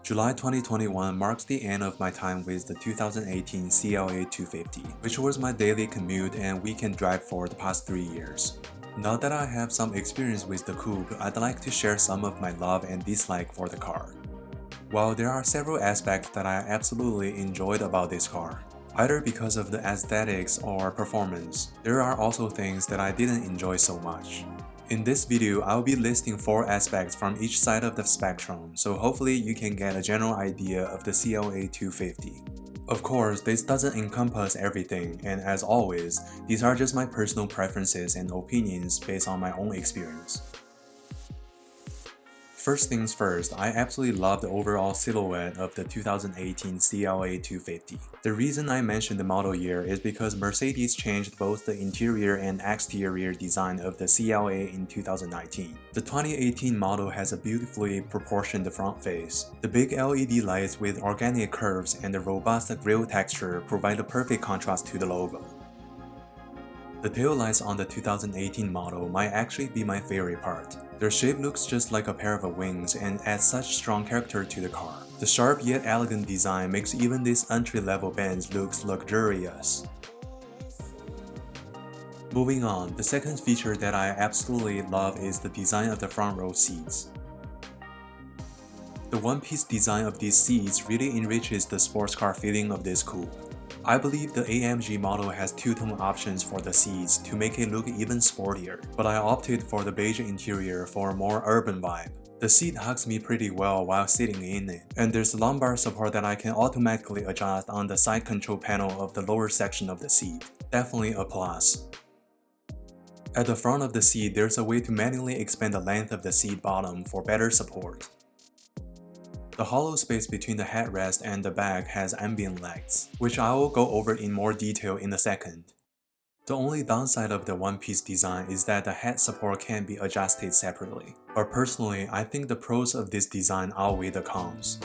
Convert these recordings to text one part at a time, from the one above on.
July 2021 marks the end of my time with the 2018 CLA 250, which was my daily commute and weekend drive for the past 3 years. Now that I have some experience with the coupe, I'd like to share some of my love and dislike for the car. While there are several aspects that I absolutely enjoyed about this car, either because of the aesthetics or performance, there are also things that I didn't enjoy so much. In this video, I'll be listing 4 aspects from each side of the spectrum, so hopefully you can get a general idea of the CLA 250. Of course, this doesn't encompass everything, and as always, these are just my personal preferences and opinions based on my own experience. First things first, I absolutely love the overall silhouette of the 2018 CLA 250. The reason I mention the model year is because Mercedes changed both the interior and exterior design of the CLA in 2019. The 2018 model has a beautifully proportioned front face. The big LED lights with organic curves and the robust grille texture provide a perfect contrast to the logo. The taillights on the 2018 model might actually be my favorite part. Their shape looks just like a pair of wings and adds such strong character to the car. The sharp yet elegant design makes even this entry-level Benz look luxurious. Moving on, the second feature that I absolutely love is the design of the front row seats. The one-piece design of these seats really enriches the sports car feeling of this coupe. I believe the AMG model has two-tone options for the seats to make it look even sportier, but I opted for the beige interior for a more urban vibe. The seat hugs me pretty well while sitting in it, and there's lumbar support that I can automatically adjust on the side control panel of the lower section of the seat. Definitely a plus. At the front of the seat, there's a way to manually expand the length of the seat bottom for better support. The hollow space between the headrest and the back has ambient legs, which I will go over in more detail in a second. The only downside of the one-piece design is that the head support can be adjusted separately, but personally, I think the pros of this design outweigh the cons.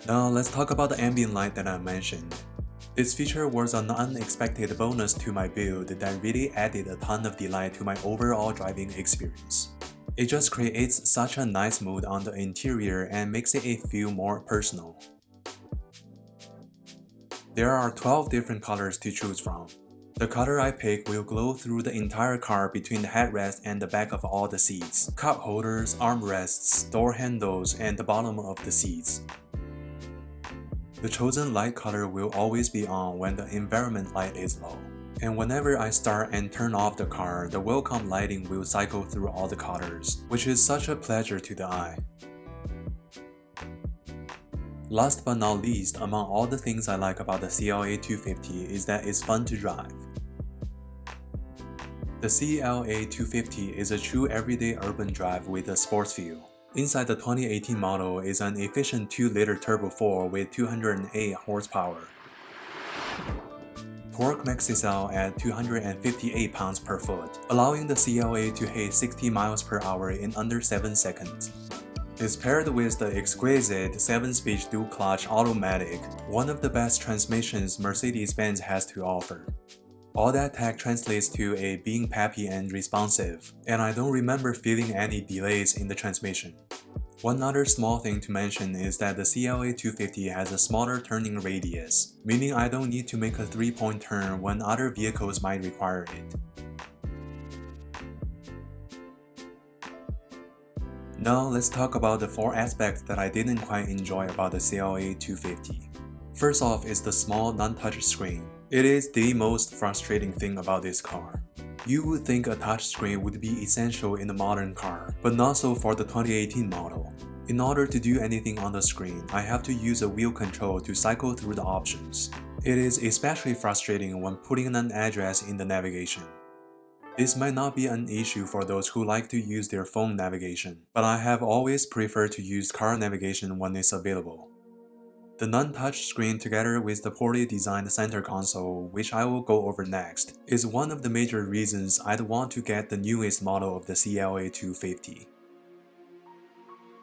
Now let's talk about the ambient light that I mentioned. This feature was an unexpected bonus to my build that really added a ton of delight to my overall driving experience. It just creates such a nice mood on the interior and makes it feel more personal. There are 12 different colors to choose from. The color I pick will glow through the entire car between the headrest and the back of all the seats, cup holders, armrests, door handles, and the bottom of the seats. The chosen light color will always be on when the environment light is low. And whenever I start and turn off the car, the welcome lighting will cycle through all the colors, which is such a pleasure to the eye. Last but not least, among all the things I like about the CLA 250 is that it's fun to drive. The CLA 250 is a true everyday urban drive with a sports feel. Inside the 2018 model is an efficient 2-liter turbo 4 with 208 horsepower. Torque maxes out at 258 pounds per foot, allowing the CLA to hit 60 miles per hour in under 7 seconds. It's paired with the exquisite 7-speed dual-clutch automatic, one of the best transmissions Mercedes-Benz has to offer. All that tech translates to a being peppy and responsive, and I don't remember feeling any delays in the transmission. One other small thing to mention is that the CLA 250 has a smaller turning radius, meaning I don't need to make a 3-point turn when other vehicles might require it. Now let's talk about the 4 aspects that I didn't quite enjoy about the CLA 250. First off is the small non-touch screen. It is the most frustrating thing about this car. You would think a touchscreen would be essential in a modern car, but not so for the 2018 model. In order to do anything on the screen, I have to use a wheel control to cycle through the options. It is especially frustrating when putting an address in the navigation. This might not be an issue for those who like to use their phone navigation, but I have always preferred to use car navigation when it's available. The non-touch screen together with the poorly designed center console, which I will go over next, is one of the major reasons I'd want to get the newest model of the CLA 250.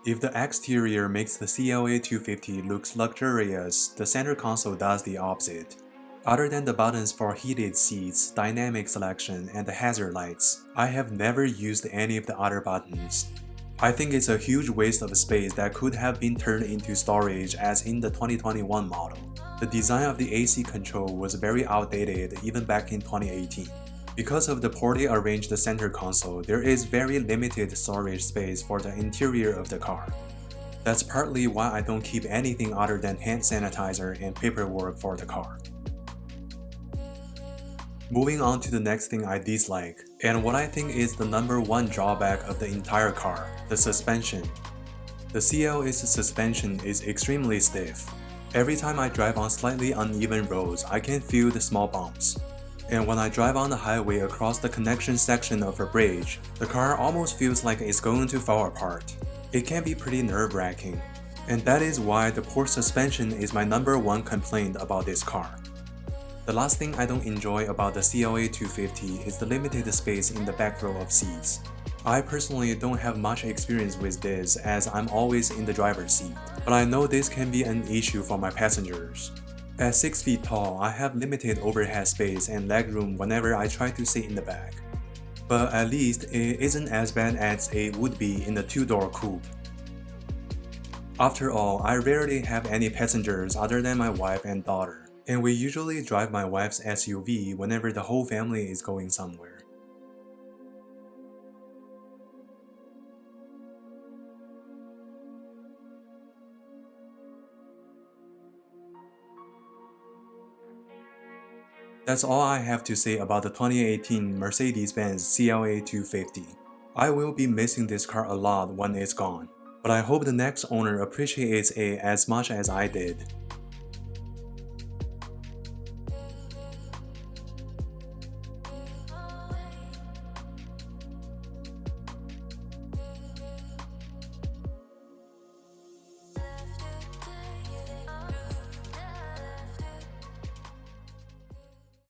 If the exterior makes the CLA 250 looks luxurious, the center console does the opposite. Other than the buttons for heated seats, dynamic selection, and the hazard lights, I have never used any of the other buttons. I think it's a huge waste of space that could have been turned into storage as in the 2021 model. The design of the AC control was very outdated even back in 2018. Because of the poorly arranged center console, there is very limited storage space for the interior of the car. That's partly why I don't keep anything other than hand sanitizer and paperwork for the car. Moving on to the next thing I dislike, and what I think is the number one drawback of the entire car, the suspension. The CLA's suspension is extremely stiff. Every time I drive on slightly uneven roads, I can feel the small bumps. And when I drive on the highway across the connection section of a bridge, the car almost feels like it's going to fall apart. It can be pretty nerve-wracking. And that is why the poor suspension is my number one complaint about this car. The last thing I don't enjoy about the CLA 250 is the limited space in the back row of seats. I personally don't have much experience with this as I'm always in the driver's seat, but I know this can be an issue for my passengers. At 6 feet tall, I have limited overhead space and legroom whenever I try to sit in the back. But at least it isn't as bad as it would be in the two-door coupe. After all, I rarely have any passengers other than my wife and daughter, and we usually drive my wife's SUV whenever the whole family is going somewhere. That's all I have to say about the 2018 Mercedes-Benz CLA 250. I will be missing this car a lot when it's gone, but I hope the next owner appreciates it as much as I did.